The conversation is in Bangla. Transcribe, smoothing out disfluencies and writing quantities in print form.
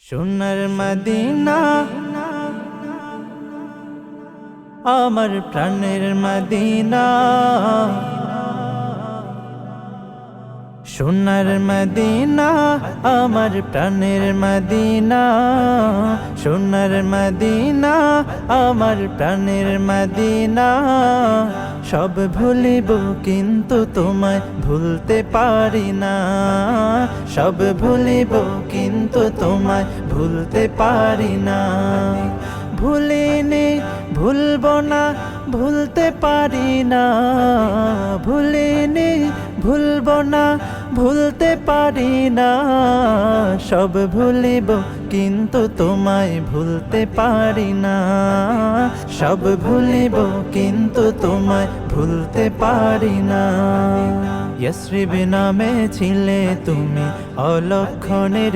সোনার মদিনা আমার প্রাণের মদিনা, সোনার মদিনা আমার প্রাণের মদিনা, সোনার মদিনা আমার প্রাণের মদিনা। সব ভুলিব কিন্তু তোমায় ভুলতে পারি না, সব ভুলিব কিন্তু তোমায় ভুলতে পারি না। ভুলিনি ভুলব না ভুলতে পারি না, ভুলিনি ভুলব না ভুলতে পারি না। সব ভুলিব কিন্তু তোমায় ভুলতে পারি না, সব ভুলিব কিন্তু তোমায় ভুলতে পারি না। ইয়াসরিব নামে ছিলে তুমি অলক্ষণের